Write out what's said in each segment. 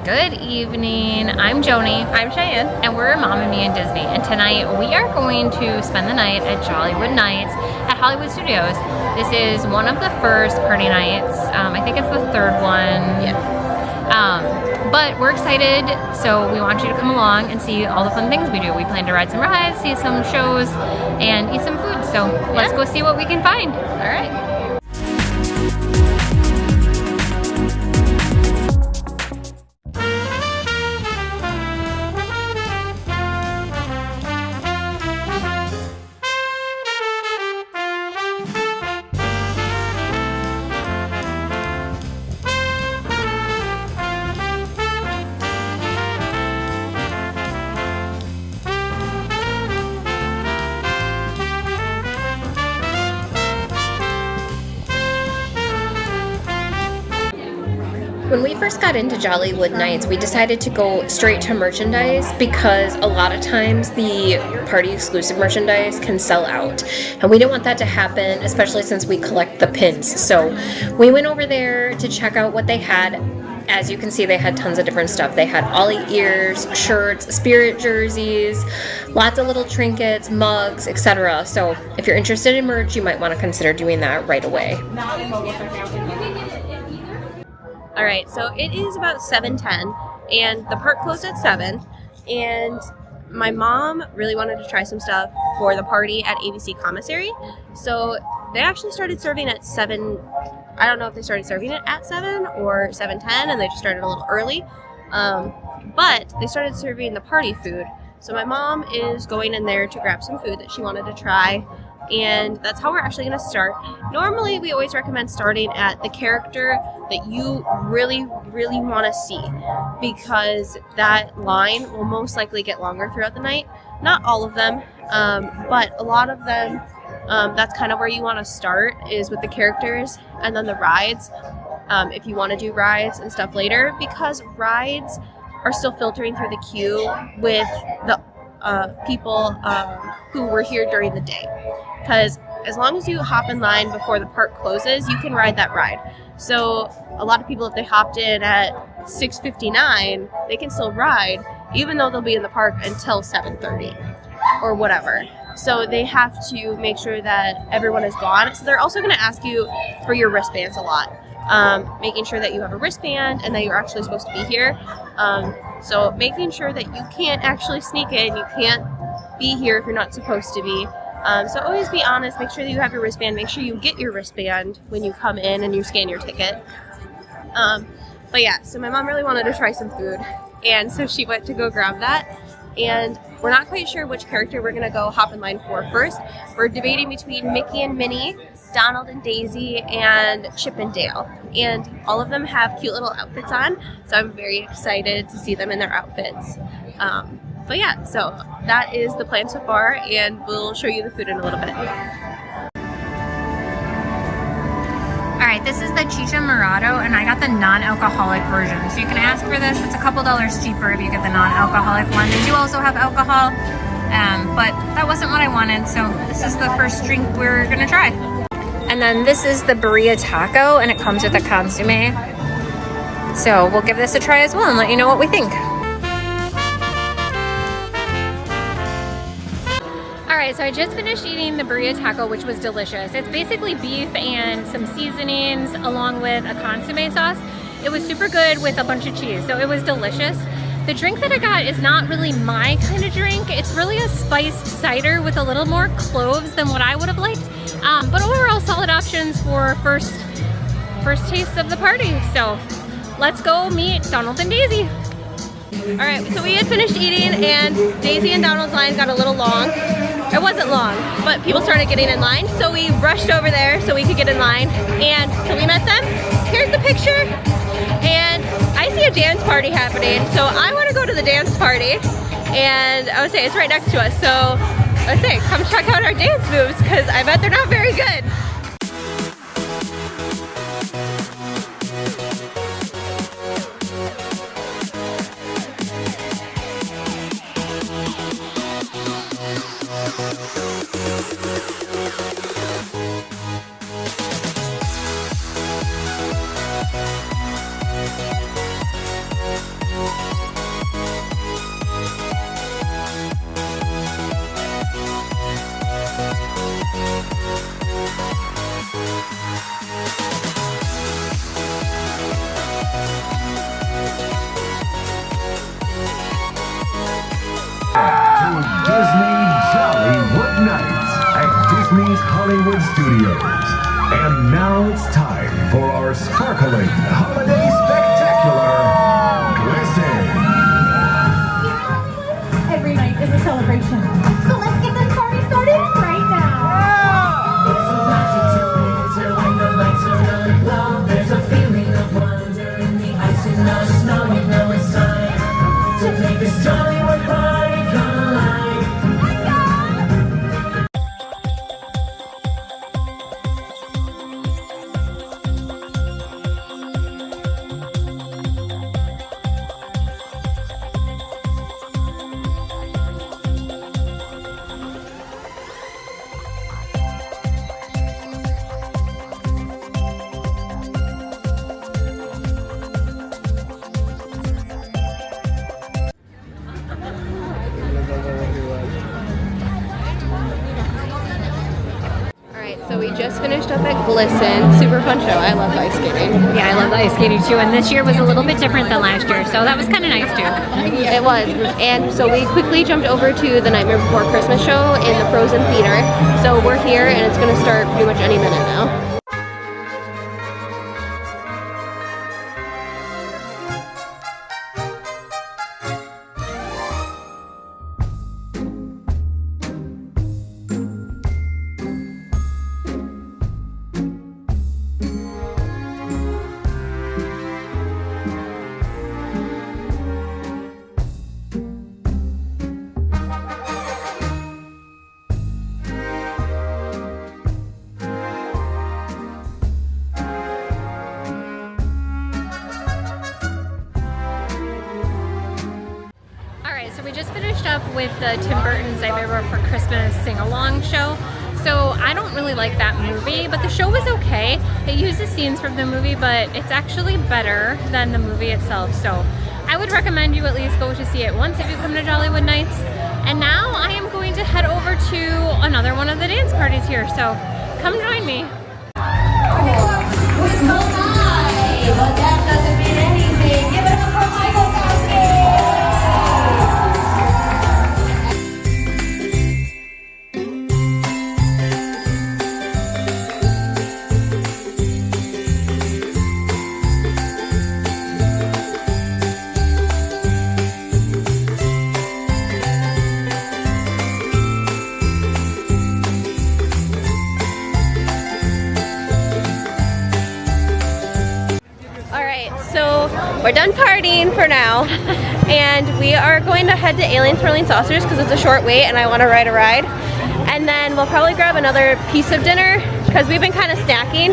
Good evening. I'm Joni. I'm Cheyenne. And we're Mom and Me and Disney. And tonight we are going to spend the night at Jollywood Nights at Hollywood Studios. This is one of the first party nights. I think it's the third one. Yes. But we're excited, so we want you to come along and see all the fun things we do. We plan to ride some rides, see some shows, and eat some food. So let's go see what we can find. All right. When we first got into Jollywood Nights, we decided to go straight to merchandise because a lot of times the party exclusive merchandise can sell out. And we didn't want that to happen, especially since we collect the pins. So we went over there to check out what they had. As you can see, they had tons of different stuff. They had Ollie ears, shirts, spirit jerseys, lots of little trinkets, mugs, etc. So if you're interested in merch, you might want to consider doing that right away. All right, so it is about 7:10, and the park closed at 7, and my mom really wanted to try some stuff for the party at ABC Commissary, so they actually started serving at 7. I don't know if they started serving it at 7 or 7:10, and they just started a little early, but they started serving the party food, so my mom is going in there to grab some food that she wanted to try, and that's how we're actually going to start. Normally, we always recommend starting at the character that you really, really want to see, because that line will most likely get longer throughout the night. Not all of them, but a lot of them, that's kind of where you want to start, is with the characters, and then the rides, if you want to do rides and stuff later, because rides are still filtering through the queue with the people who were here during the day. Because as long as you hop in line before the park closes, you can ride that ride. So a lot of people, if they hopped in at 6:59, they can still ride, even though they'll be in the park until 7:30 or whatever. So they have to make sure that everyone is gone. So they're also going to ask you for your wristbands a lot, making sure that you have a wristband and that you're actually supposed to be here. So making sure that you can't actually sneak in, you can't be here if you're not supposed to be. So always be honest, make sure that you have your wristband, make sure you get your wristband when you come in and you scan your ticket. But yeah, so my mom really wanted to try some food, and so she went to go grab that, and we're not quite sure which character we're going to go hop in line for first. We're debating between Mickey and Minnie, Donald and Daisy, and Chip and Dale, and all of them have cute little outfits on, so I'm very excited to see them in their outfits. But yeah, so that is the plan so far, and we'll show you the food in a little bit. Alright, this is the Chicha Morado, and I got the non-alcoholic version. So you can ask for this. It's a couple dollars cheaper if you get the non-alcoholic one. They do also have alcohol, but that wasn't what I wanted, so this is the first drink we're gonna try. And then this is the burrito taco, and it comes with a consomme. So we'll give this a try as well and let you know what we think. Alright, so I just finished eating the burrito taco, which was delicious. It's basically beef and some seasonings along with a consomme sauce. It was super good with a bunch of cheese, so it was delicious. The drink that I got is not really my kind of drink. It's really a spiced cider with a little more cloves than what I would have liked. But overall, solid options for first taste of the party. So let's go meet Donald and Daisy. Alright, so we had finished eating, and Daisy and Donald's line got a little long. It wasn't long, but people started getting in line, so we rushed over there so we could get in line, and so we met them. Here's the picture, and I see a dance party happening, so I want to go to the dance party, and I would say it's right next to us, so I would say come check out our dance moves, because I bet they're not very good. Disney Jollywood Nights at Disney's Hollywood Studios. And now it's time for our sparkling holiday spectacular, Glisten. Every night is a celebration. So let's get this party started right now. There's a magic to winter when the lights are really low. There's a feeling of wonder in the ice and the snow. You know it's time to make this Jollywood party come alive. So we just finished up at Glisten. Super fun show. I love ice skating. Yeah, I love ice skating too, and this year was a little bit different than last year, so that was kind of nice too. It was. And so we quickly jumped over to the Nightmare Before Christmas show in the Frozen Theater. So we're here and it's going to start pretty much any minute now. So we just finished up with the Tim Burton's Nightmare Before Christmas sing-along show. So I don't really like that movie, but the show was okay. It uses scenes from the movie, but it's actually better than the movie itself. So I would recommend you at least go to see it once if you come to Jollywood Nights. And now I am going to head over to another one of the dance parties here. So come join me. But that doesn't mean anything. Give it up for Michael We're done partying for now, and we are going to head to Alien Swirling Saucers because it's a short wait and I want to ride a ride. And then we'll probably grab another piece of dinner because we've been kind of snacking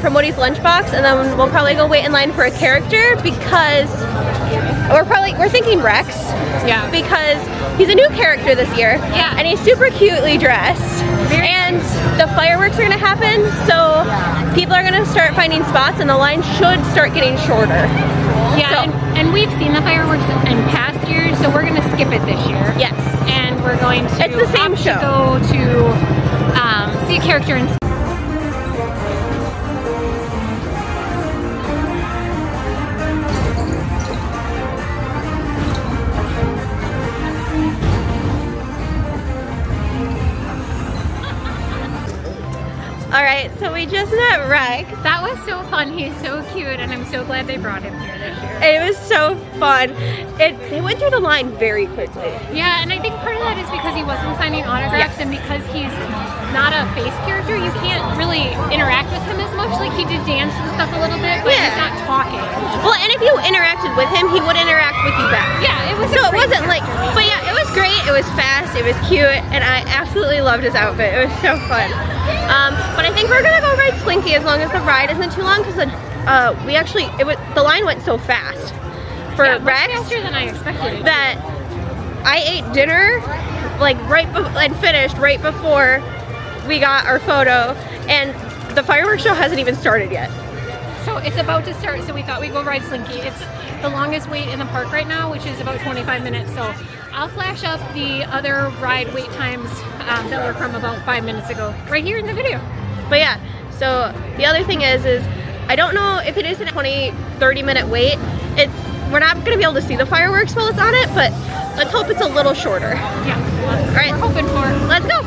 from Woody's lunchbox, and then we'll probably go wait in line for a character because we're thinking Rex. Yeah. Because he's a new character this year. Yeah. And he's super cutely dressed. And the fireworks are gonna happen, so people are gonna start finding spots and the line should start getting shorter. Yeah, So- and we've seen the fireworks in past years, so we're gonna skip it this year. Yes. And we're going to It's the same opt show. to go to see a character and Alright, so we just met Rex. that was so fun. He's so cute, and I'm so glad they brought him here this year. It was so fun. It went through the line very quickly. Yeah, and I think part of that is because he wasn't signing autographs, and because he's not a face character, you can't really interact with him as much. Like, he did dance and stuff a little bit, but he's Yeah. not talking. Well, and if you interacted with him, he would interact with you back. Yeah, it was. So it wasn't like, but yeah, it was great. It was fast. It was cute, and I absolutely loved his outfit. It was so fun. But I think we're gonna go ride Slinky as long as the ride isn't too long, because the line went so fast for Yeah, much Rex faster than I expected it. that I ate dinner like and finished right before we got our photo, and the fireworks show hasn't even started yet. So it's about to start, so we thought we'd go ride Slinky. It's the longest wait in the park right now, which is about 25 minutes. So I'll flash up the other ride wait times that were from about 5 minutes ago, right here in the video. But yeah, so the other thing is I don't know if it is a 20-30 minute wait. We're not gonna be able to see the fireworks while it's on it, but Let's hope it's a little shorter. Yeah. That's All right. what we're hoping for. Let's go.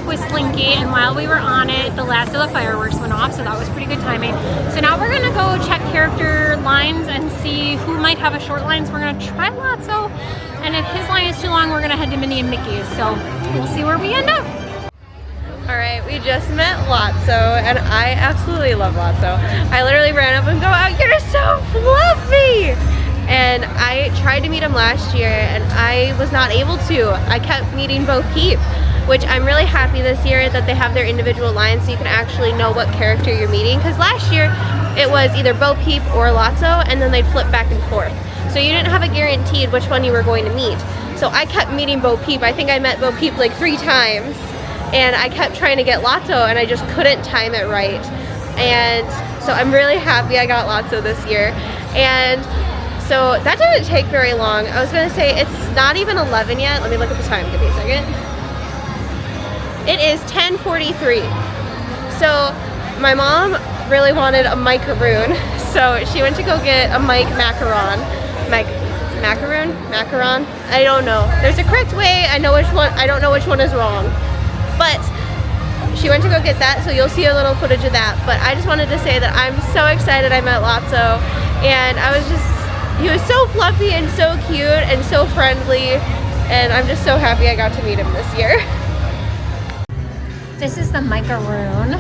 with Slinky, and while we were on it, the last of the fireworks went off, so that was pretty good timing. So now we're gonna go check character lines and see who might have a short line. So we're gonna try Lotso, and if his line is too long, we're gonna head to Minnie and Mickey's. So we'll see where we end up. All right, we just met Lotso, and I absolutely love Lotso. I literally ran up and go, "Oh, you're so fluffy!" And I tried to meet him last year, and I was not able to. I kept meeting Bo Peep, which I'm really happy this year that they have their individual lines so you can actually know what character you're meeting. Because last year, it was either Bo Peep or Lotso, and then they'd flip back and forth. So you didn't have a guaranteed which one you were going to meet. So I kept meeting Bo Peep. I think I met Bo Peep like 3 times. And I kept trying to get Lotso, and I just couldn't time it right. And so I'm really happy I got Lotso this year. And so that didn't take very long. I was gonna say it's not even 11 yet. Let me look at the time, give me a second. It is 10:43. So my mom really wanted a macaroon, so she went to go get a macaron. Macaron? I don't know. There's a correct way, I know which one, I don't know which one is wrong. But she went to go get that, so you'll see a little footage of that. But I just wanted to say that I'm so excited I met Lotso, and he was so fluffy and so cute and so friendly, and I'm just so happy I got to meet him this year. This is the macaroon.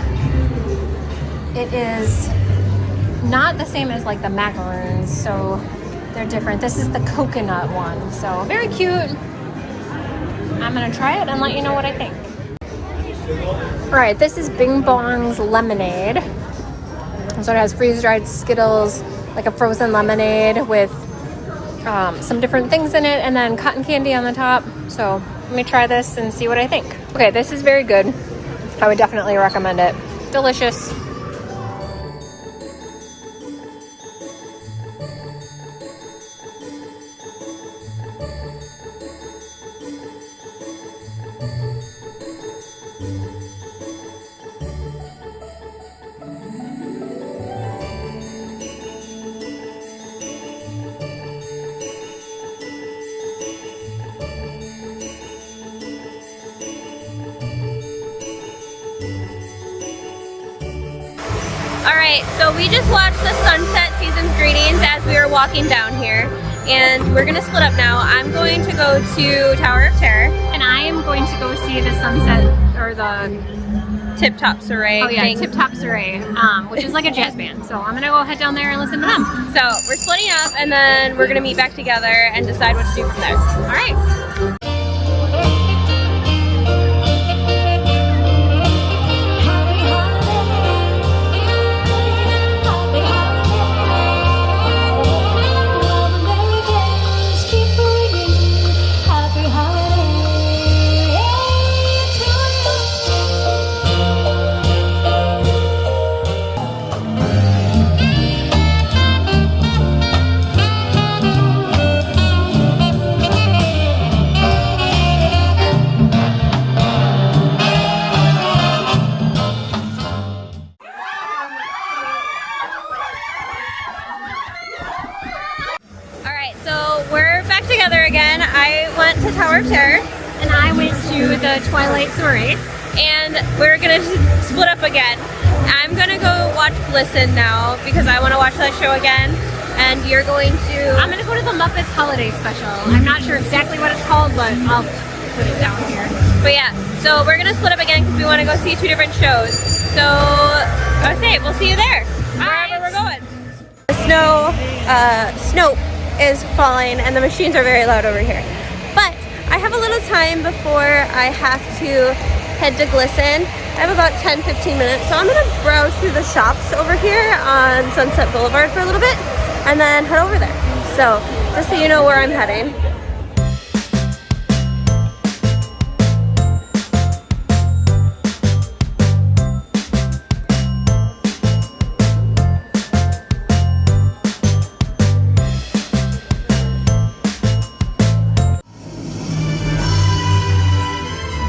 It is not the same as like the macaroons, so they're different. This is the coconut one, so very cute. I'm gonna try it and let you know what I think. Alright, this is Bing Bong's lemonade. So it has freeze-dried Skittles, like a frozen lemonade with some different things in it, and then cotton candy on the top. So let me try this and see what I think. Okay, this is very good. I would definitely recommend it. Delicious. Alright, so we just watched the Sunset Season's Greetings as we were walking down here, and we're gonna split up now. I'm going to go to Tower of Terror. And I am going to go see the sunset, or the Tip Top Soiree. Oh yeah, thing. Tip Top Soiree, which is like a jazz band. So I'm gonna go head down there and listen to them. So we're splitting up, and then we're gonna meet back together and decide what to do from there. Alright. Together again. I went to Tower of Terror, And I went to the Twilight Soiree. and we're gonna split up again. I'm gonna go watch Glisten now because I want to watch that show again, and you're going to... I'm gonna go to the Muppets Holiday Special. I'm not sure exactly what it's called, but I'll put it down here. But yeah, so we're gonna split up again because we want to go see 2 different shows. So I would say we'll see you there, wherever we're going. The snow is falling, and the machines are very loud over here. But I have a little time before I have to head to Glisten, I have about 10-15 minutes, so I'm gonna browse through the shops over here on Sunset Boulevard for a little bit and then head over there. So just so you know where I'm heading.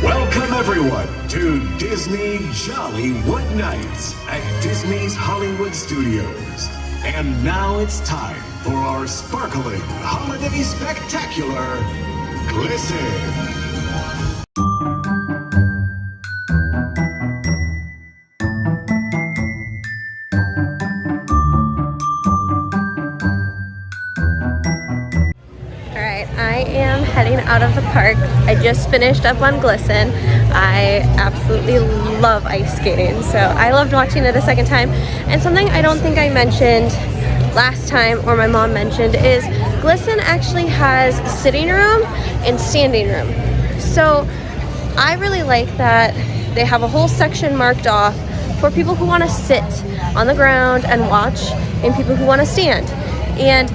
Welcome everyone to Disney Jollywood Nights at Disney's Hollywood Studios. And now it's time for our sparkling holiday spectacular, Glisten. I am heading out of the park. I just finished up on Glisten. I absolutely love ice skating, so I loved watching it a second time. And something I don't think I mentioned last time, or my mom mentioned, is Glisten actually has sitting room and standing room. So I really like that they have a whole section marked off for people who want to sit on the ground and watch, and people who want to stand. And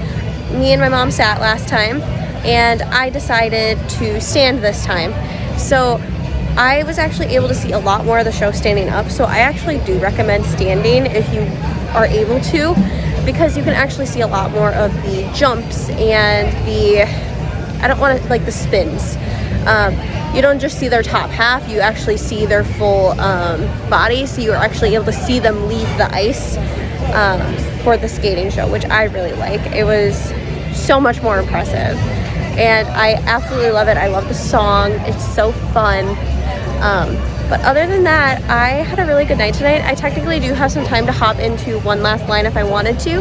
me and my mom sat last time, and I decided to stand this time. So I was actually able to see a lot more of the show standing up, so I actually do recommend standing if you are able to, because you can actually see a lot more of the jumps and the, I don't want to, like the spins. You don't just see their top half, you actually see their full body, so you're actually able to see them leave the ice for the skating show, which I really like. It was so much more impressive. And I absolutely love it. I love the song. It's so fun. But other than that, I had a really good night tonight. I technically do have some time to hop into one last line if I wanted to,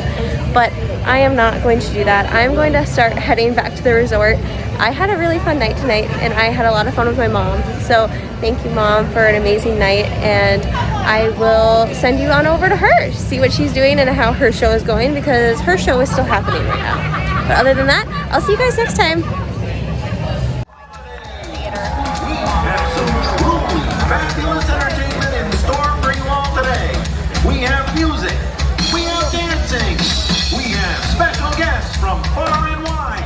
but I am not going to do that. I'm going to start heading back to the resort. I had a really fun night tonight, and I had a lot of fun with my mom. So thank you, Mom, for an amazing night, and I will send you on over to her, see what she's doing and how her show is going, because her show is still happening right now. But other than that, I'll see you guys next time. We have some truly fabulous entertainment in store for you all today. We have music, we have dancing, we have special guests from far and wide.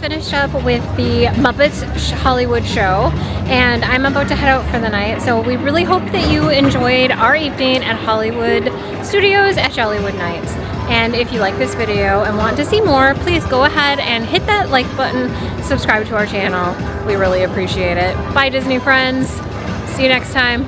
Finished up with the Muppets Hollywood show, and I'm about to head out for the night. So we really hope that you enjoyed our evening at Hollywood Studios at Jollywood Nights. And if you like this video and want to see more, please go ahead and hit that like button, subscribe to our channel. We really appreciate it. Bye, Disney friends. See you next time.